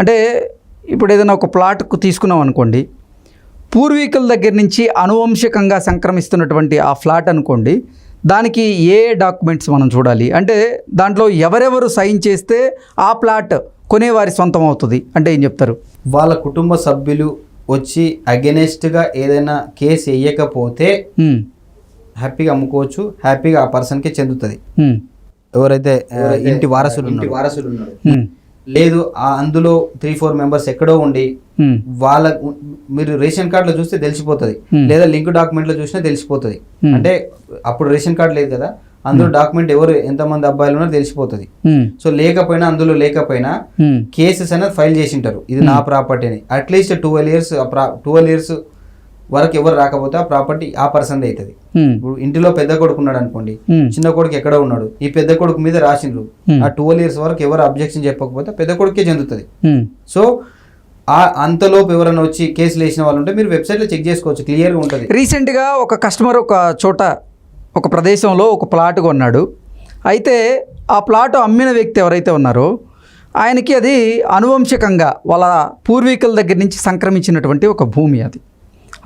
అంటే ఇప్పుడు ఏదైనా ఒక ప్లాట్కు తీసుకున్నాం అనుకోండి, పూర్వీకుల దగ్గర నుంచి అనువంశికంగా సంక్రమిస్తున్నటువంటి ఆ ఫ్లాట్ అనుకోండి, దానికి ఏ డాక్యుమెంట్స్ మనం చూడాలి? అంటే దాంట్లో ఎవరెవరు సైన్ చేస్తే ఆ ప్లాట్ కొనేవారి సొంతం అవుతుంది అంటే ఏం చెప్తారు? వాళ్ళ కుటుంబ సభ్యులు వచ్చి అగెనెస్ట్గా ఏదైనా కేసు వేయకపోతే హ్యాపీగా అమ్ముకోవచ్చు, హ్యాపీగా ఆ పర్సన్కే చెందుతుంది. ఎవరైతే ఇంటి వారసులు ఉన్నారు. లేదు అందులో 3-4 మెంబర్స్ ఎక్కడో ఉండి వాళ్ళ మీరు రేషన్ కార్డులో చూస్తే తెలిసిపోతుంది, లేదా లింక్ డాక్యుమెంట్ లో చూసినా తెలిసిపోతుంది. అంటే అప్పుడు రేషన్ కార్డు లేదు కదా, అందులో డాక్యుమెంట్ ఎవరు ఎంతమంది అబ్బాయిలు ఉన్నారో తెలిసిపోతుంది. సో లేకపోయినా అందులో లేకపోయినా కేసెస్ అనేది ఫైల్ చేసి ఉంటారు, ఇది నా ప్రాపర్టీ అని. అట్లీస్ట్ 12 ఇయర్స్ వరకు ఎవరు రాకపోతే ఆ ప్రాపర్టీ ఆ పర్సన్ అవుతుంది. ఇప్పుడు ఇంటిలో పెద్ద కొడుకు ఉన్నాడు అనుకోండి, చిన్న కొడుకు ఎక్కడ ఉన్నాడు, ఈ పెద్ద కొడుకు మీద రాసిండ్రు, ఆ 12 ఇయర్స్ వరకు ఎవరు అబ్జెక్షన్ చెప్పకపోతే పెద్ద కొడుకే చెందుతుంది. సో అంతలోపు ఎవరైనా వచ్చి కేసులు వేసిన వాళ్ళు ఉంటే మీరు వెబ్సైట్లో చెక్ చేసుకోవచ్చు, క్లియర్గా ఉంటుంది. రీసెంట్గా ఒక కస్టమర్ ఒక చోట ఒక ప్రదేశంలో ఒక ప్లాట్ కొన్నాడు. అయితే ఆ ప్లాట్ అమ్మిన వ్యక్తి ఎవరైతే ఉన్నారో ఆయనకి అది అనువంశికంగా వాళ్ళ పూర్వీకుల దగ్గర నుంచి సంక్రమించినటువంటి ఒక భూమి అది.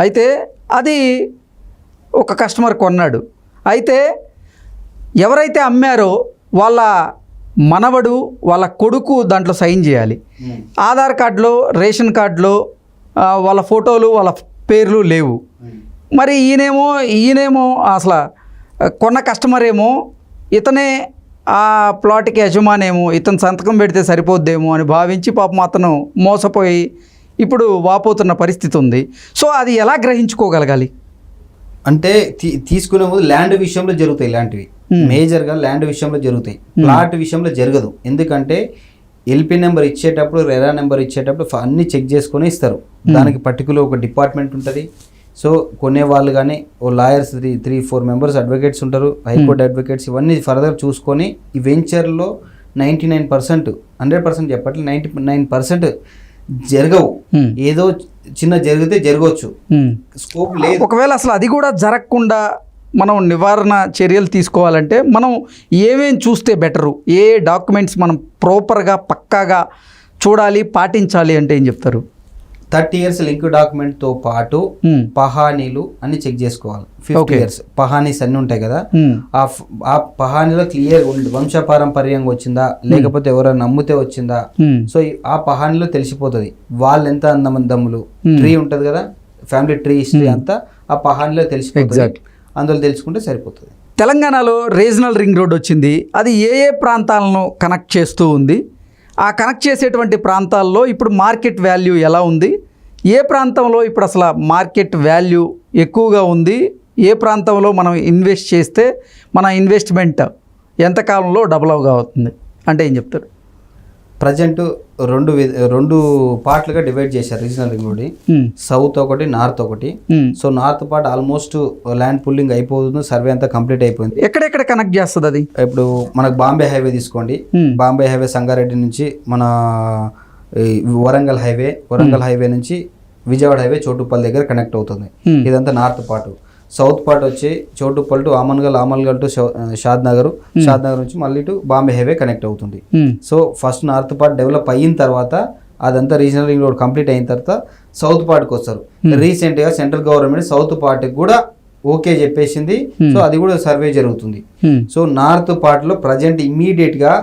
అయితే అది ఒక కస్టమర్ కొన్నాడు. అయితే ఎవరైతే అమ్మారో వాళ్ళ మనవడు వాళ్ళ కొడుకు దాంట్లో సైన్ చేయాలి. ఆధార్ కార్డులో రేషన్ కార్డులో వాళ్ళ ఫోటోలు వాళ్ళ పేర్లు లేవు. మరి ఈయనేమో అసలు కొన్న కస్టమర్ ఏమో ఇతనే ఆ ప్లాట్కి యజమానేమో, ఇతను సంతకం పెడితే సరిపోద్దేమో అని భావించి పాపం అతను మోసపోయి ఇప్పుడు వాపోతున్న పరిస్థితి ఉంది. సో అది ఎలా గ్రహించుకోగలగాలి? అంటే తీసుకునే ముందు ల్యాండ్ విషయంలో జరుగుతాయి ఇలాంటివి, మేజర్గా ల్యాండ్ విషయంలో జరుగుతాయి, ప్లాట్ విషయంలో జరగదు. ఎందుకంటే ఎల్పీ నెంబర్ ఇచ్చేటప్పుడు రెరా నెంబర్ ఇచ్చేటప్పుడు అన్ని చెక్ చేసుకొని ఇస్తారు. దానికి పర్టికులర్ ఒక డిపార్ట్మెంట్ ఉంటుంది. సో కొనేవాళ్ళు కానీ ఓ లాయర్స్ 3-4 మెంబర్స్ అడ్వకేట్స్ ఉంటారు, హైకోర్టు అడ్వకేట్స్, ఇవన్నీ ఫర్దర్ చూసుకొని ఈ వెంచర్లో 99% 100% చెప్పట్లేదు, 99% జరగవు. ఏదో చిన్న జరిగితే జరగవచ్చు, స్కోప్ లేదు. ఒకవేళ అసలు అది కూడా జరగకుండా మనం నివారణ చర్యలు తీసుకోవాలంటే మనం ఏమేం చూస్తే బెటరు? ఏ డాక్యుమెంట్స్ మనం ప్రాపర్గా పక్కాగా చూడాలి, పాటించాలి అంటే ఏం చెప్తారు? 30 years లింక్ డాక్యుమెంట్తో పాటు పహానీలు అన్ని చెక్ చేసుకోవాలి. 50 years పహానీస్ అన్ని ఉంటాయి కదా, ఆ పహానీలో క్లియర్ వంశపారంపర్యంగా వచ్చిందా లేకపోతే ఎవరైనా నమ్మితే వచ్చిందా. సో ఆ పహానీలో తెలిసిపోతుంది వాళ్ళు ఎంత అందమందమ్ములు. ట్రీ ఉంటుంది కదా, ఫ్యామిలీ ట్రీ హిస్టరీ అంతా ఆ పహానీలో తెలిసిపోతుంది. అందులో తెలుసుకుంటే సరిపోతుంది. తెలంగాణలో రీజనల్ రింగ్ రోడ్ వచ్చింది. అది ఏ ప్రాంతాలను కనెక్ట్ చేస్తూ ఉంది? ఆ కనెక్ట్ చేసేటువంటి ప్రాంతాల్లో ఇప్పుడు మార్కెట్ వాల్యూ ఎలా ఉంది? ఏ ప్రాంతంలో ఇప్పుడు అసలు మార్కెట్ వాల్యూ ఎక్కువగా ఉంది? ఏ ప్రాంతంలో మనం ఇన్వెస్ట్ చేస్తే మన ఇన్వెస్ట్మెంట్ ఎంతకాలంలో డబుల్ అవుతుంది అంటే ఏం చెప్తారు? ప్రజెంట్ రెండు పార్ట్లుగా డివైడ్ చేశారు రీజనల్ రింగ్ రోడ్. సౌత్ ఒకటి, నార్త్ ఒకటి. So north part almost land pulling అయిపోతుంది, సర్వే అంతా కంప్లీట్ అయిపోయింది. ఎక్కడెక్కడ కనెక్ట్ చేస్తుంది అది? ఇప్పుడు మనకు బాంబే హైవే తీసుకోండి, బాంబే హైవే సంగారెడ్డి నుంచి మన వరంగల్ హైవే నుంచి విజయవాడ హైవే చోటుపల్లి దగ్గర కనెక్ట్ అవుతుంది. ఇదంతా నార్త్ పార్ట్. సౌత్ పార్ట్ వచ్చి చోటుపల్ టు ఆమన్గల్ టు షాద్ నగర్ నుంచి మళ్ళీ టు బాంబే హైవే కనెక్ట్ అవుతుంది. So first north part develop అయిన తర్వాత అదంతా రీజనల్ రింగ్ రోడ్ కంప్లీట్ అయిన తర్వాత సౌత్ పార్ట్కి వస్తారు. రీసెంట్ గా సెంట్రల్ గవర్నమెంట్ సౌత్ పార్ట్ కూడా ఓకే చెప్పేసింది. సో అది కూడా సర్వే జరుగుతుంది. సో నార్త్ పార్ట్ లో ప్రజెంట్ ఇమ్మీడియట్ గా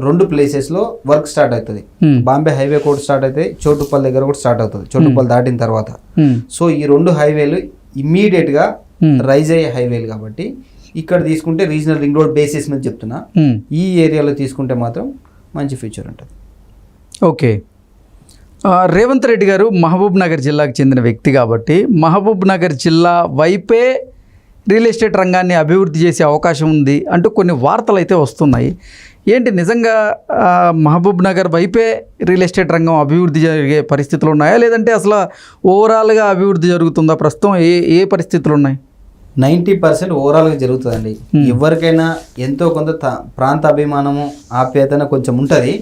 2 ప్లేసెస్ లో వర్క్ స్టార్ట్ అవుతుంది. బాంబే హైవే కూడా స్టార్ట్ అవుతుంది, చోటుపల్ దగ్గర కూడా స్టార్ట్ అవుతుంది, చోటుపల్ దాటిన తర్వాత. సో ఈ 2 హైవేలు ఇమ్మీడియట్ గా రైజ్ అయ్యే హైవేలు కాబట్టి ఇక్కడ తీసుకుంటే రీజనల్ రింగ్ రోడ్ బేసిస్ మీద చెప్తున్నా, ఈ ఏరియాలో తీసుకుంటే మాత్రం మంచి ఫ్యూచర్ ఉంటుంది. ఓకే, రేవంత్ రెడ్డి గారు మహబూబ్ నగర్ జిల్లాకు చెందిన వ్యక్తి కాబట్టి మహబూబ్ నగర్ జిల్లా వైపే రియల్ ఎస్టేట్ రంగాన్ని అభివృద్ధి చేసే అవకాశం ఉంది అంటూ కొన్ని వార్తలు అయితే వస్తున్నాయి. ఏంటి నిజంగా మహబూబ్ నగర్ వైపే రియల్ ఎస్టేట్ రంగం అభివృద్ధి జరిగే పరిస్థితులు ఉన్నాయా, లేదంటే అసలు ఓవరాల్గా అభివృద్ధి జరుగుతుందా? ప్రస్తుతం ఏ పరిస్థితులు ఉన్నాయి? 90% ఓవరాల్గా జరుగుతుందండి. ఎవరికైనా ఎంతో కొంత ప్రాంత అభిమానము ఆప్యాయతన కొంచెం ఉంటుంది.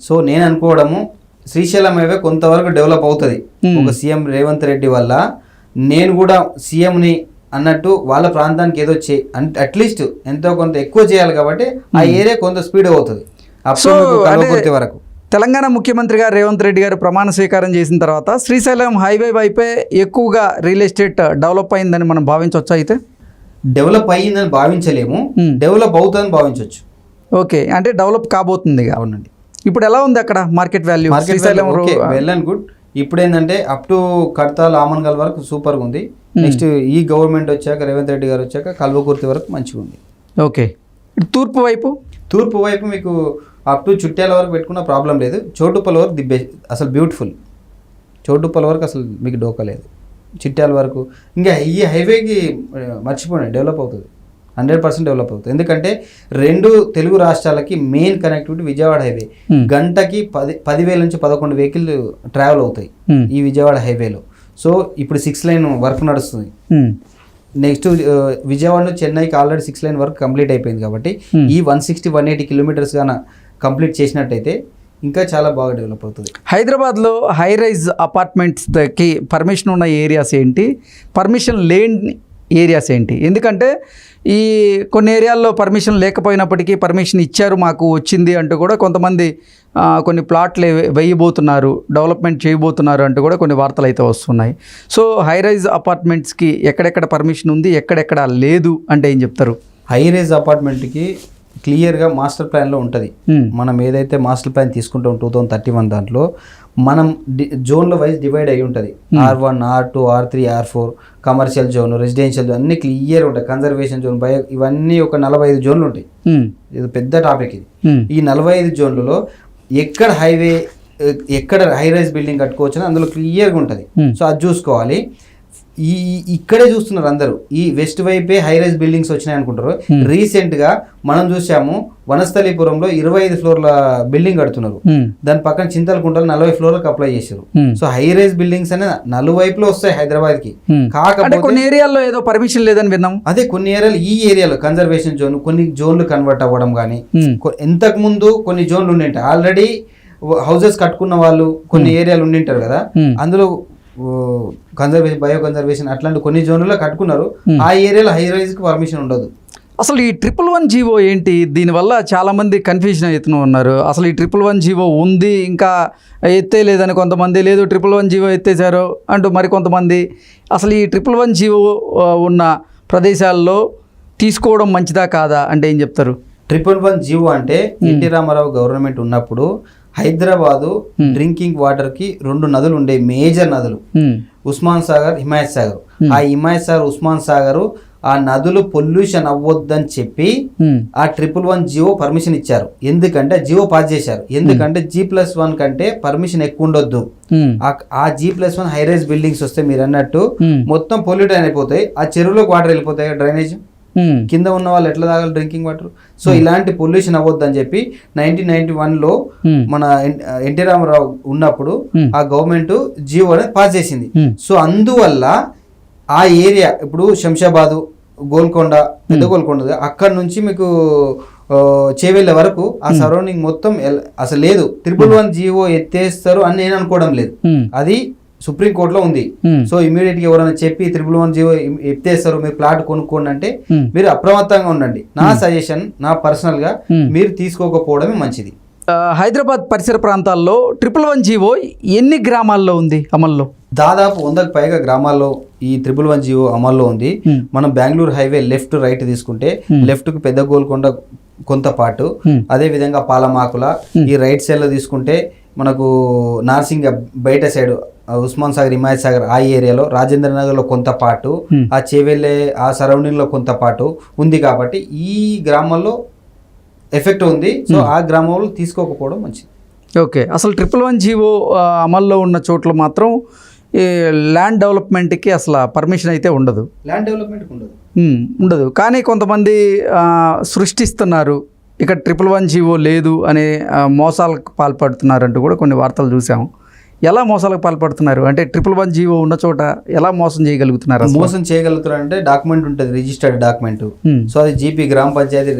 సో నేను అనుకోవడము శ్రీశైలం హైవే కొంతవరకు డెవలప్ అవుతుంది ఒక సీఎం రేవంత్ రెడ్డి వల్ల. నేను కూడా సీఎంని అన్నట్టు వాళ్ళ ప్రాంతానికి ఏదో అట్లీస్ట్ ఎంతో కొంత ఎక్కువ చేయాలి కాబట్టి ఆ ఏరియా కొంత స్పీడ్ అవుతుంది వరకు. తెలంగాణ ముఖ్యమంత్రిగా రేవంత్ రెడ్డి గారు ప్రమాణ స్వీకారం చేసిన తర్వాత శ్రీశైలం హైవే వైపే ఎక్కువగా రియల్ ఎస్టేట్ డెవలప్ అయిందని మనం భావించవచ్చు. అయితే డెవలప్ అయ్యిందని భావించలేము, డెవలప్ అవుతుందని భావించవచ్చు. ఓకే, అంటే డెవలప్ కాబోతుంది. అవునండి. ఇప్పుడు ఎలా ఉంది అక్కడ market value? Srisailam well and good. ఇప్పుడు ఏంటంటే అప్ టు కడతాల్ ఆమన్గల్ వరకు సూపర్గా ఉంది. నెక్స్ట్ ఈ గవర్నమెంట్ వచ్చాక, రేవంత్ రెడ్డి గారు వచ్చాక కల్వకుర్తి వరకు మంచిగా ఉంది. ఓకే, తూర్పు వైపు మీకు అప్ టు చుట్టాల వరకు పెట్టుకున్న ప్రాబ్లం లేదు. చోటుపల్లి వరకు ది బెస్ట్, అసలు బ్యూటిఫుల్. చోటుపల్లి వరకు అసలు మీకు డోకలేదు. చిట్యాల వరకు ఇంకా ఈ హైవేకి మర్చిపోండి, డెవలప్ అవుతుంది, 100% డెవలప్ అవుతుంది. ఎందుకంటే 2 తెలుగు రాష్ట్రాలకి మెయిన్ కనెక్టివిటీ విజయవాడ హైవే. గంటకి 10,000 నుంచి 11 వెహికల్ ట్రావెల్ అవుతాయి ఈ విజయవాడ హైవేలో. సో ఇప్పుడు 6 లైన్ వర్క్ నడుస్తుంది. నెక్స్ట్ విజయవాడ నుంచి చెన్నైకి ఆల్రెడీ 6 లైన్ వర్క్ కంప్లీట్ అయిపోయింది. కాబట్టి ఈ 160-180 కిలోమీటర్స్ గాన కంప్లీట్ చేసినట్టయితే ఇంకా చాలా బాగా డెవలప్ అవుతుంది. హైదరాబాద్లో హై రైజ్ అపార్ట్మెంట్స్కి పర్మిషన్ ఉన్న ఏరియాస్ ఏంటి, పర్మిషన్ లేని ఏరియాస్ ఏంటి? ఎందుకంటే ఈ కొన్ని ఏరియాల్లో పర్మిషన్ లేకపోయినప్పటికీ పర్మిషన్ ఇచ్చారు, మాకు వచ్చింది అంటూ కూడా కొంతమంది కొన్ని ప్లాట్లు వేయబోతున్నారు, డెవలప్మెంట్ చేయబోతున్నారు అంటూ కూడా కొన్ని వార్తలు అయితే వస్తున్నాయి. సో హై రైజ్ అపార్ట్మెంట్స్కి ఎక్కడెక్కడ పర్మిషన్ ఉంది, ఎక్కడెక్కడ లేదు అంటే ఏం చెప్తారు? హై రైజ్ అపార్ట్మెంట్కి క్లియర్గా మాస్టర్ ప్లాన్లో ఉంటుంది. మనం ఏదైతే మాస్టర్ ప్లాన్ తీసుకుంటాం 2031 దాంట్లో మనం జోన్ల వైజ్ డివైడ్ అయి ఉంటుంది. R1, R2, R3, R4 commercial zone, residential zone అన్ని క్లియర్ ఉంటాయి. కన్జర్వేషన్ జోన్, బయో, ఇవన్నీ ఒక 45 జోన్లు ఉంటాయి. ఇది పెద్ద టాపిక్ ఇది. ఈ 45 జోన్లలో ఎక్కడ హైవే, ఎక్కడ హై రైజ్ బిల్డింగ్ కట్టుకోవచ్చు అని అందులో క్లియర్గా ఉంటుంది. సో అది చూసుకోవాలి. ఇక్కడే చూస్తున్నారు అందరూ, ఈ వెస్ట్ వైపే హై రైజ్ బిల్డింగ్స్ వచ్చినాయి అనుకుంటారు. రీసెంట్గా మనం చూసాము వనస్థలీపురంలో 25 ఫ్లోర్ల బిల్డింగ్ కడుతున్నారు. దాని పక్కన చింతలకుంటలో 40 ఫ్లోర్లకు అప్లై చేశారు. సో హై రైజ్ బిల్డింగ్స్ అనేది నలువైపులో వస్తాయి హైదరాబాద్ కి. కాకపోతే కొన్ని ఏరియాల్లో ఏదో పర్మిషన్ లేదని విన్నాం. అదే కొన్ని ఏరియాలు, ఈ ఏరియాలో కన్జర్వేషన్ జోన్, కొన్ని జోన్లు కన్వర్ట్ అవ్వడం కానీ, ఇంతకు ముందు కొన్ని జోన్లు ఉండింటాయి. ఆల్రెడీ హౌసెస్ కట్టుకున్న వాళ్ళు కొన్ని ఏరియాలు ఉండింటారు కదా, అందులో కన్జర్వేషన్, బయో కన్జర్వేషన్ అట్లాంటి కొన్ని జోన్లలో కట్టుకున్నారు. ఆ ఏరియాలో హై రైజ్ కి పర్మిషన్ ఉండదు. అసలు ఈ 111 జీవో ఏంటి? దీనివల్ల చాలామంది కన్ఫ్యూజన్ అవుతూ ఉన్నారు. అసలు ఈ 111 జీవో ఉంది, ఇంకా ఎత్తే లేదని కొంతమంది, లేదు 111 జీవో ఎత్తేసారు అంటూ మరికొంతమంది. అసలు ఈ 111 జీవో ఉన్న ప్రదేశాల్లో తీసుకోవడం మంచిదా కాదా అంటే ఏం చెప్తారు? 111 జీవో అంటే ఎన్టీ రామారావు గవర్నమెంట్ ఉన్నప్పుడు హైదరాబాదు డ్రింకింగ్ వాటర్ కి 2 నదులు ఉండే, మేజర్ నదులు, ఉస్మాన్ సాగర్, హిమాయత్ సాగర్. ఆ హిమాయత్ సాగర్, ఉస్మాన్ సాగర్ ఆ నదులు పొల్యూషన్ అవ్వద్దని చెప్పి ఆ 111 జీవో పర్మిషన్ ఇచ్చారు. ఎందుకంటే జీవో పాస్ చేశారు. ఎందుకంటే G+1 కంటే పర్మిషన్ ఎక్కువ ఉండొద్దు. ఆ G+1 హై రైజ్ బిల్డింగ్స్ వస్తే మీరు అన్నట్టు మొత్తం పొల్యూట్ అయిపోతాయి. ఆ చెరువులోకి వాటర్ వెళ్ళిపోతాయి, డ్రైనేజ్ కింద ఉన్న వాళ్ళు ఎట్లా తాగాలి డ్రింకింగ్ వాటర్. సో ఇలాంటి పొల్యూషన్ అవ్వద్దని చెప్పి 1991లో మన ఎన్టీ రామారావు ఉన్నప్పుడు ఆ గవర్నమెంట్ జియో అనేది పాస్ చేసింది. సో అందువల్ల ఆ ఏరియా ఇప్పుడు శంషాబాదు, గోల్కొండ, పెద్ద గోల్కొండ, అక్కడ నుంచి మీకు చేవెళ్ళే వరకు ఆ సరౌండింగ్ మొత్తం అసలు లేదు. 111 జీవో ఎత్తేస్తారు అని నేను అనుకోవడం లేదు. అది సుప్రీంకోర్టులో ఉంది. సో ఇమీడియట్ గా ఎవరైనా చెప్పి 111 జీవో ఎత్తేస్తారు, మీరు ప్లాట్ కొనుక్కోండి అంటే మీరు అప్రమత్తంగా ఉండండి. నా సజెషన్, నా పర్సనల్ గా మీరు తీసుకోకపోవడమే మంచిది. హైదరాబాద్ పరిసర ప్రాంతాల్లో 111 జీవో ఎన్ని గ్రామాల్లో ఉంది అమల్లో? దాదాపు 100కు పైగా గ్రామాల్లో ఈ 111 జీవో అమల్లో ఉంది. మనం బెంగళూరు హైవే లెఫ్ట్ రైట్ తీసుకుంటే లెఫ్ట్ కు పెద్ద గోల్కొండ కొంత పాటు, అదే విధంగా పాలమాకుల ఈ రైట్ సైడ్ లో తీసుకుంటే మనకు నార్సింగ్ బయట సైడ్ ఉస్మాన్ సాగర్, హిమాయత్ సాగర్ ఆ ఏరియాలో, రాజేంద్ర నగర్ లో కొంత పాటు, ఆ చేవెళ్ళే ఆ సరౌండింగ్ లో కొంత పాటు ఉంది. కాబట్టి ఈ గ్రామాల్లో ఎఫెక్ట్ ఉంది. సో ఆ గ్రామంలో తీసుకోకపోవడం మంచిది. ఓకే, అసలు 111 జీవో అమల్లో ఉన్న చోట్ల మాత్రం ఈ ల్యాండ్ డెవలప్మెంట్కి అసలు పర్మిషన్ అయితే ఉండదు. ల్యాండ్ డెవలప్మెంట్కి ఉండదు. కానీ కొంతమంది సృష్టిస్తున్నారు, ఇక్కడ 111 జీవో లేదు అనే మోసాలకు పాల్పడుతున్నారంటూ కూడా కొన్ని వార్తలు చూసాము. ఎలా మోసాలకు పాల్పడుతున్నారు అంటే 111 జీవో ఉన్న చోట ఎలా మోసం చేయగలుగుతున్నారు? మోసం చేయగలుగుతున్నారు అంటే డాక్యుమెంట్ ఉంటుంది, రిజిస్టర్డ్ డాక్యుమెంట్. సో అది జీపీ గ్రామ పంచాయతీ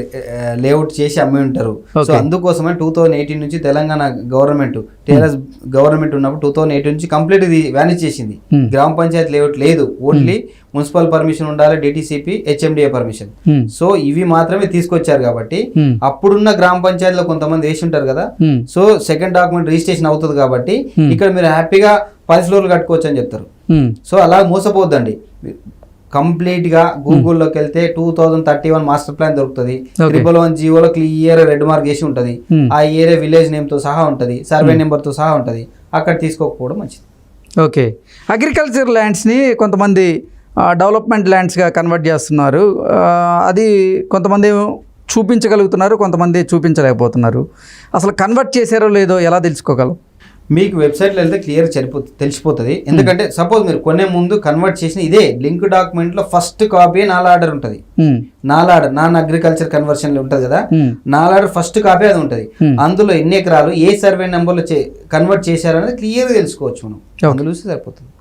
లేఅవుట్ చేసి అమ్మి ఉంటారు. సో అందుకోసమే 2018 నుంచి తెలంగాణ గవర్నమెంట్, టీఆర్ఎస్ గవర్నమెంట్ ఉన్నప్పుడు 2018 నుంచి కంప్లీట్ ఇది వ్యానిష్ చేసింది. గ్రామ పంచాయతీ లేఅవుట్ లేదు, ఓన్లీ మున్సిపల్ పర్మిషన్ ఉండాలి, DTCP, HMDA permission. Hmm. So ఇవి మాత్రమే తీసుకొచ్చారు కాబట్టి Hmm. అప్పుడున్న గ్రామ పంచాయతీలో కొంతమంది వేసి ఉంటారు కదా, Hmm. So second document registration అవుతుంది కాబట్టి Hmm. ఇక్కడ మీరు హ్యాపీగా 10 ఫ్లోర్లు కట్టుకోవచ్చు అని చెప్తారు. Hmm. సో అలా మోసపోద్దండి. కంప్లీట్గా గూగుల్లోకి వెళ్తే 2031 మాస్టర్ ప్లాన్ దొరుకుతుంది. Okay. 111 జీవోలో క్లియర్ రెడ్ మార్క్ వేసి ఉంటుంది. Hmm. ఆ ఏరియా విలేజ్ నేమ్తో సహా ఉంటుంది, సర్వే నెంబర్తో సహా ఉంటుంది. అక్కడ తీసుకోకపోవడం మంచిది. ఓకే, అగ్రికల్చర్ ల్యాండ్స్ని కొంతమంది డెవలప్మెంట్ ల్యాండ్స్గా కన్వర్ట్ చేస్తున్నారు. అది కొంతమంది చూపించగలుగుతున్నారు, కొంతమంది చూపించలేకపోతున్నారు. అసలు కన్వర్ట్ చేశారో లేదో ఎలా తెలుసుకోగలం? మీకు వెబ్సైట్లో వెళ్తే క్లియర్ తెలిసిపోతుంది. ఎందుకంటే సపోజ్ మీరు కొనే ముందు కన్వర్ట్ చేసిన ఇదే లింక్ డాక్యుమెంట్లో ఫస్ట్ కాపీ నాల్ ఆర్డర్ ఉంటుంది. నాల్ ఆర్డర్ నాన్ అగ్రికల్చర్ కన్వర్షన్లో ఉంటుంది కదా, నాల్ ఆర్డర్ ఫస్ట్ కాపీ అది ఉంటుంది. అందులో ఎన్ని ఎకరాలు ఏ సర్వే నెంబర్లో కన్వర్ట్ చేశారనేది క్లియర్గా తెలుసుకోవచ్చు మనం. అందులో చూస్తే సరిపోతుంది.